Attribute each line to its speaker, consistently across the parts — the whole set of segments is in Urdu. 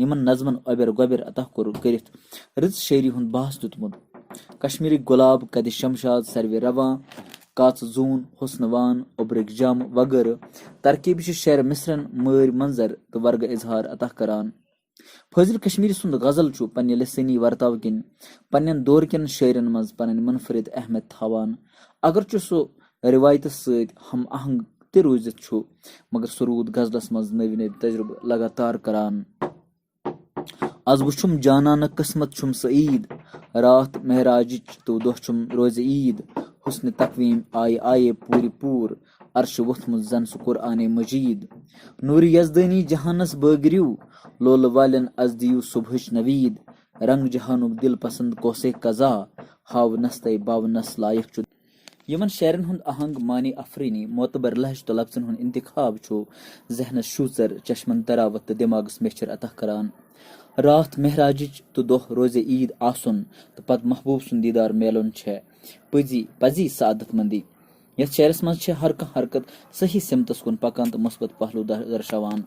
Speaker 1: یِمن نظمن اوبر گوبر عطا کٔرِتھ رٕژ شٲعری ہُنٛد باس دیُتمُت. کشمیٖرٕکۍ گۄلاب کدِ شمشاد سروِ رواں کاژٕ زوٗن حُسنہٕ وان اوٚبرٕکۍ جم وغٲرٕ ترکیبہِ چھِ شعرِ مصرن مٲرۍ منظر تہٕ ورگہٕ اظہار عطا کران. فٲضل کشمیری سُنٛد غزل چھُ پننہِ لسٲنی ورتاو کِنۍ پننٮ۪ن دور کٮ۪ن شٲعرن منٛز پنٕنۍ منفرد اہمیت تھاوان. اگرچہِ سُہ رِوایتس سۭتۍ ہم آہنگ تہِ روٗزِتھ چھُ مگر سُہ روٗد غزلس منٛز نٔوۍ نٔوۍ تجربہٕ لگاتار کران. آز وٕچھُم جانانہٕ قٕسمت چھُم سعیٖد راتھ مہراجِچ تہٕ دۄہ چھُم روزِ عیٖد حُسنِ تقویٖم آیے پوٗرِ پوٗر عرشہِ ووٚتھمُت زن سُہ قرآنِ مجیٖد نوٗرِ یزدٲنی جہانس بٲگرِو لولہٕ والٮ۪ن از دِیِو صبحٕچ نویٖد رنگ جہانُک دل پسند کوسے قضا ہاونس تے باونس لایق چھُ. یِمن شعرن ہُنٛد آہنگ معنی افرینی معتبر لہج تہٕ لفظن ہُنٛد انتخاب چھُ ذہنس شوٗژر چشمن تراوت تہٕ دٮ۪ماغس میچھر عطا کران. راتھ مہراجِچ تہٕ دۄہ روزِ عیٖد آسُن تہٕ پتہٕ محبوٗب سُنٛد دیٖدار میلُن چھےٚ پزی سعادت مندی. یتھ شعرس منٛز چھےٚ ہر کانٛہہ حرکت صحیح سمتس کُن پکان تہٕ مثبت پہلو درشاوان.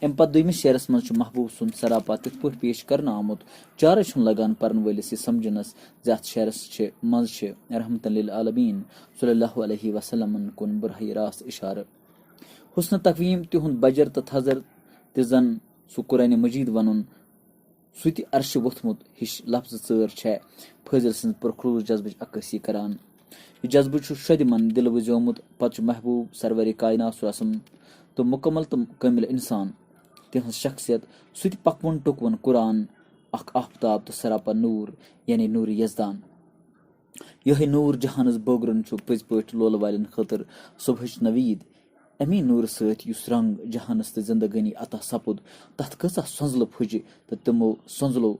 Speaker 1: امہِ پتہٕ دوٚیمِس شعرس منٛز چھُ محبوٗب سُنٛد سراپا تِتھ پٲٹھۍ پیش کرنہٕ آمُت چارے چھُنہٕ لگان پرن وٲلِس یہِ سمجھنس زِ اتھ شعرس منٛز چھِ رحمتن للعالمیٖن صلی اللہ علیہ وسلمن کُن برہہِ راست اشارٕ. حُسنہِ تقویٖم تِہُنٛد بجر تہٕ تھزر تہِ زن سُہ قرآنِ مجیٖد ونُن سُہ تہِ عرشہِ ووٚتھمُت ہِش لفظ ژٲر چھےٚ فٲضل سٕنٛز پرخلوٗص جذبٕچ عکٲسی کران. یہِ جذبہٕ چھُ شدِ من دِلہٕ وزیومُت پتہٕ چھُ محبوٗب سرورِ کاینات رسم تہٕ مُکمل تہٕ کٲمِل اِنسان تِہنٛز شخصیت سُہ تہِ پکوُن ٹوٚکوُن قرآن اکھ آفتاب تہٕ سراپا نوٗر یعنی نوٗرِ یزدان. یِہوے نوٗر جہانس بٲگرُن چھُ پٔزۍ پٲٹھۍ لولہٕ والٮ۪ن خٲطرٕ صبحٕچ نویٖد. امی نوٗرٕ سۭتۍ یُس رنگ جہانس تہٕ زندگٲنی عطا سپُد تتھ کۭژاہ سۄنٛزلہٕ پھٕجہِ تہٕ تِمو سۄنٛزلو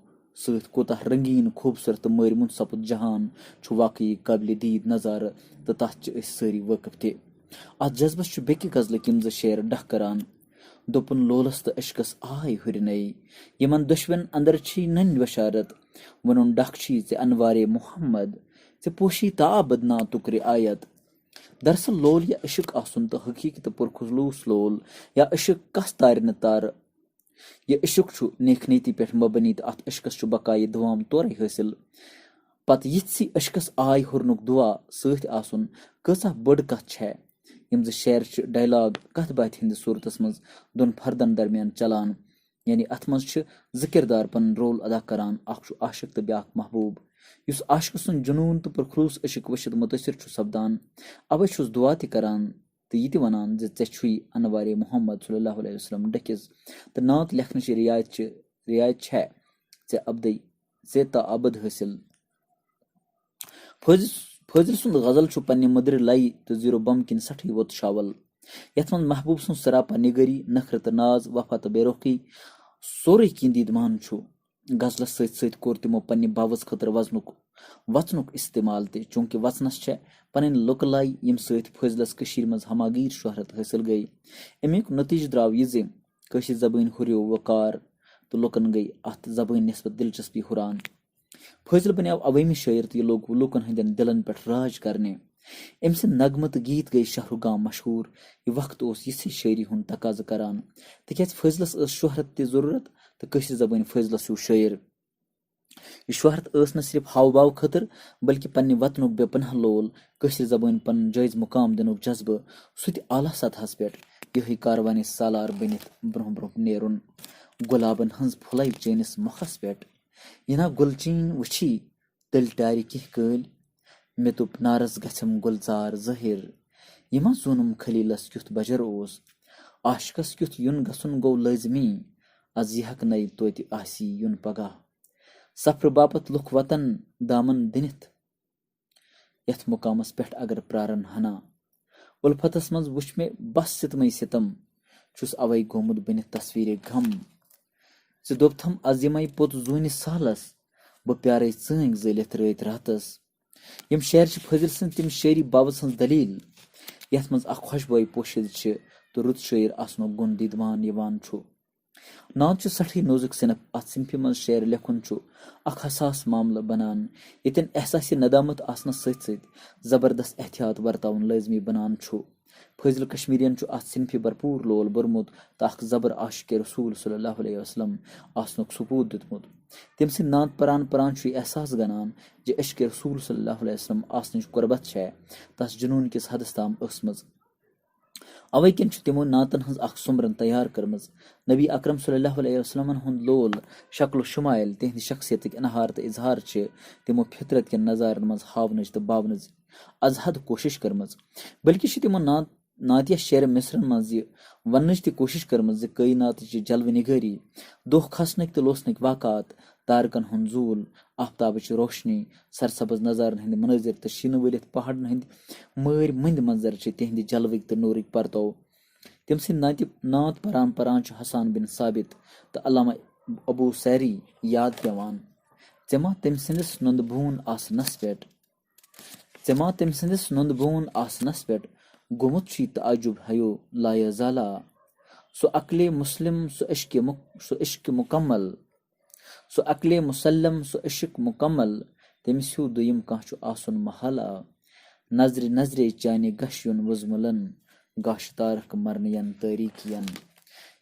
Speaker 1: سۭتۍ کوٗتاہ رنگیٖن خوٗبصوٗرت تہٕ مٲرۍمُند سپُد جہان چھُ واقعی قٲبلِ دیٖد نظارٕ تہٕ تتھ چھِ أسۍ سٲری وٲقف تہِ. اتھ جذبس چھُ بیٚکہِ غزلٕکۍ یِم زٕ شعر ڈکھ کران. دوٚپُن لولس تہٕ عشقس آے ہُرنَے یِمن دۄشوین اندر چھی نٔنۍ بشارت ووٚنُن ڈکھ چھی ژےٚ انوارے محمد ژےٚ پوشی تعابد نا تُک رعایت. دراصل لول یا عشق آسُن تہٕ حقیٖقی تہٕ پرخلوٗص لول یا عشق کس تارِ نہٕ تارٕ. یہِ عشق چھُ نیک نیتی پٮ۪ٹھ مبنی تہٕ اتھ عشقس چھُ بقایہِ دوام تورے حٲصِل. پتہٕ یِتھسٕے عشقس آے ہُرنُک دُعا سۭتۍ آسُن کۭژاہ بٔڑ کتھ چھےٚ. یِم زٕ شعر چھِ ڈایلاگ کتھ باتھِ ہِنٛدِس صوٗرتس منٛز دۄن فردن درمیان چلان. یعنی اتھ منٛز چھِ زٕ کِردار پنُن رول ادا کران اکھ چھُ عاشق تہٕ بیاکھ محبوٗب. یُس عاشقہٕ سُنٛد جنوٗن تہٕ پرخلوٗص عشق وٕچھِتھ مُتٲثر چھُ سپدان اوے چھُس دُعا تہِ کران تہٕ یہِ تہِ ونان زِ ژےٚ چھُے انوارے محمد صلی اللہ علیہ وسلم ڈٔکھِس تہٕ نعت لیکھنٕچ رعایت چھےٚ ژےٚ تا ابد حٲصِل. فٲضل سُنٛد غزل چھُ پننہِ مٔدرِ لَیہِ تہٕ زیٖرو بم کِنۍ سٮ۪ٹھٕے وُتشاول. یتھ منٛز محبوٗب سُنٛد سراپا نِگٲری نخرٕ تہٕ ناز وفا تہٕ بے رُخی سورُے کینٛہہ دیٖدمان چھُ. غزلس سۭتۍ سۭتۍ کوٚر تِمو پننہِ باوٕز خٲطرٕ وژنُک استعمال تہِ چوٗنکہِ وژنس چھےٚ پنٕنۍ لُکہٕ لَے ییٚمہِ سۭتۍ فٲضلس کٔشیٖرِ منٛز ہماگیٖر شہرت حٲصِل گٔیہِ. امیُک نتیٖجہٕ درٛاو یہِ زِ کٲشِر زبٲنۍ ہُریو وقار تہٕ لُکن گٔیہِ اتھ زبٲنۍ نسبت دلچسپی ہُران. فٲضل بنیٛاو عوٲمی شٲعر تہٕ یہِ لوٚگ لوٗکن ہٕنٛدٮ۪ن دلن پٮ۪ٹھ راج کرنہِ. أمۍ سٕنٛدۍ نغمہٕ تہٕ گیٖت گٔیہِ شہرُگام مشہوٗر. یہِ وقت اوس یِژھٕے شٲعری ہُنٛد تقاضہٕ کران تِکیازِ فٲضلس ٲس شہرت تہِ ضروٗرت تہٕ کٲشِر زبٲنۍ فٲضلس ہیوٗ شٲعر. یہِ شہرت ٲس نہٕ صرف ہاو باو خٲطرٕ بلکہِ پننہِ وطنُک بے پناہ لول کٲشِر زبٲنۍ پنُن جٲیز مُقام دِنُک جذبہٕ سُہ تہِ اعلیٰ سطحس پٮ۪ٹھ. یِہوے کاروانہِ سالار بٔنِتھ برونٛہہ برونٛہہ نیرُن گۄلابن ہٕنٛز پھُلے چٲنِس مۄکھس پٮ۪ٹھ یِنا گُلچیٖن وٕچھی تٔلۍ ٹارِ کینٛہہ کٲلۍ مےٚ دوٚپ نارس گژھٮ۪م گُلزار ظٲہِر یہِ ما زونُم خلیٖلس کیُتھ بجر اوس عاشقس کیُتھ یُن گژھُن گوٚو لٲزمی از یہِ ہٮ۪کنَے توتہِ آسی یُن پگاہ سفرٕ باپتھ لُکھ وطن دامن دِنِتھ یتھ مُقامس پٮ۪ٹھ اگر پرارن ہنا اُلفتس منٛز وٕچھ مےٚ بس سِتمٕے سِتم چھُس اوے گوٚمُت بٔنِتھ تصویٖرِ غم ژٕ دوٚپتھم از یِمے پوٚت زوٗنہِ سالس بہٕ پیارے ژٲنٛگۍ زٲلِتھ رٲتۍ راتس. یِم شعر چھِ فٲضل سٕنٛز تِم شٲعری باوز ہٕنٛز دٔلیٖل یتھ منٛز اکھ خۄشبٲیی پوشِد چھِ تہٕ رُت شٲعر آسنُک گُن دیٖدمان یِوان چھُ. نعت چھُ سٮ۪ٹھٕے نوزُک صنف. اتھ صنفہِ منٛز شعر لیکھُن چھُ اکھ حساس معاملہٕ بنان ییٚتٮ۪ن احساسِ ندامت آسنس سۭتۍ سۭتۍ زبردست احتِیاط ورتاوُن لٲزمی بنان چھُ. فٲضل کشمیٖریَن چھُ اَتھ صنفہِ بھرپوٗر لول بوٚرمُت تہٕ اکھ زبر عاشقِ رسوٗل صلی اللہ علیہ وسلم آسنُک ثبوٗت دیُتمُت. تٔمۍ سٕنٛدۍ نعت پران پران چھُ یہِ احساس گنان زِ عشقِ رسوٗل صلی اللہ علیہ وسلم آسنٕچ قۄربت چھےٚ تس جنوٗن کِس حدس تام ٲسمٕژ. اَوے کِنۍ چھُ تِمو نعتن ہٕنٛز اکھ سُمرن تیار کٔرمٕژ. نبی اکرم صلی اللہ علیہ وسلمن ہُنٛد لول شکل و شمایل تِہنٛدِ شخصیتٕکۍ انہار تہٕ اظہار چھِ تِمو فطرت کٮ۪ن نظارن منٛز ہاونٕچ تہٕ باونٕچ از حد کوٗشش کٔرمٕژ. بٔلکہِ چھِ تِمو نعتیہ شعرِ مصرن منٛز یہِ وننٕچ تہِ کوٗشش کٔرمٕژ زِ کٲیناتٕچ یہِ جلوٕ نِگٲری، دۄہ کھسنٕکۍ تہٕ لوسنٕکۍ واقعات، تارکن ہُنٛد زوٗل، آفتابٕچ روشنی، سرسبز نظارن ہٕنٛدۍ منٲظر تہٕ شیٖنہٕ ؤلِتھ پہاڑن ہٕنٛدۍ مٲرۍ مٔنٛدۍ منظر چھِ تِہنٛدِ جلوٕکۍ تہٕ نوٗرٕکۍ پرتو. تٔمۍ سٕنٛدۍ نعت پران پران چھُ حسان بن ثابت تہٕ علامہ ابو سیری یاد پیوان. ژےٚ ما تٔمۍ سٕنٛدِس نۄندٕ بوٗن آسنس پٮ۪ٹھ گوٚمُت چھُے تعجب ہیو لایزالا. سُہ عقلے مسلم سُہ عشق مکمل، سُہ عقلے مسلم سُہ عشق مکمل، تٔمِس ہیوٗ دوٚیِم کانٛہہ چھُ آسُن محالہ. نظرِ نظرے چانہِ گش یُن وُزملن، گاش تارک مرنین تٲریٖکین.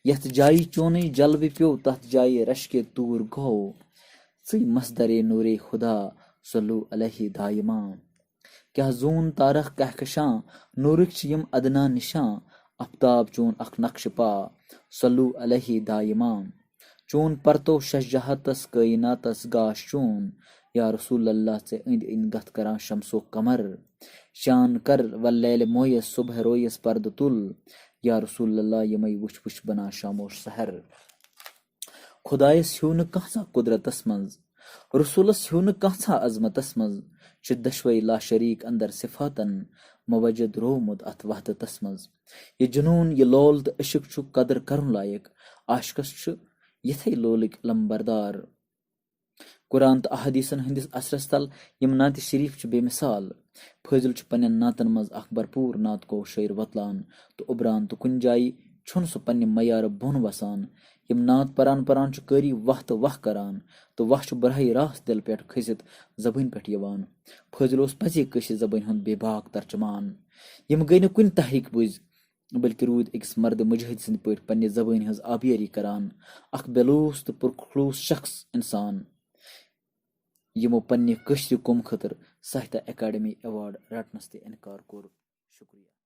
Speaker 1: یتھ جایہِ چونٕے جلوٕ پیوٚو تتھ جایہِ رشکے توٗر گوٚو، ژٕے مصدرے نوٗرے خدا صلو علیہ دایما. کیٛاہ زوٗن تارک کہکشاں نوٗرٕکۍ چھِ یِم ادنا نِشاں، افتاب چون اکھ نقشہٕ پا صلو علیہ دایما. چون پرتو شش جہتس کٲیناتس گاش چون، یا رسول اللہ ژےٚ أنٛدۍ أنٛدۍ گتھ کران شمسو قمر. شان کر واللیلِ مویس صبح رویس پردٕ تُل، یا رسول اللہ یِمے وٕچھ وٕچھ بنا شاموش سحر. خۄدایس ہیوٗ نہٕ کانٛژھا قُدرتس منٛز، رسوٗلس ہیوٗ نہٕ کانٛژھا عظمتس منٛز، چھُ دۄشوے لا شریٖک اندر صفاتن موجد روومُت اتھ وحدتس منٛز. یہِ جنوٗن، یہِ لول تہٕ عشق چھُ قدر کرُن لایق. عاشقس چھُ یِتھے لولٕکۍ علم بردار. قرآن تہٕ احادیٖثن ہٕنٛدِس اثرس تل یِم نعتِ شریٖف چھِ بے مِثال. فٲضل چھُ پننٮ۪ن نعتن منٛز اکھ بھرپوٗر نعت گو شٲعر وۄتلان تہٕ اُبران، تہٕ کُنہِ جایہِ چھُنہٕ سُہ پننہِ معیارٕ بۄن وسان. یِم نعت پران پران چھُ قٲری واہ تہٕ واہ کران تہٕ واہ چھُ براہ راست دِلہٕ پٮ۪ٹھ کھٔسِتھ زبٲنۍ پٮ۪ٹھ یِوان. فٲضل اوس پزے کٲشِر زبٲنۍ ہُنٛد بے باک ترجمان. یِم گٔیہِ نہٕ کُنہِ تحریٖک بٔزۍ، بٔلکہِ روٗدۍ أکِس مرد مُجٲہِد سٕنٛدۍ پٲٹھۍ پننہِ زبٲنۍ ہٕنٛز آبیٲری کران، اکھ بےلوث تہٕ پُرخلوٗص شخص انسان، یِمو پننہِ کٲشرِ قومہٕ خٲطرٕ ساہتیہ اکیڈمی ایوارڈ رٹنس تہِ انکار کوٚر. شُکریہ.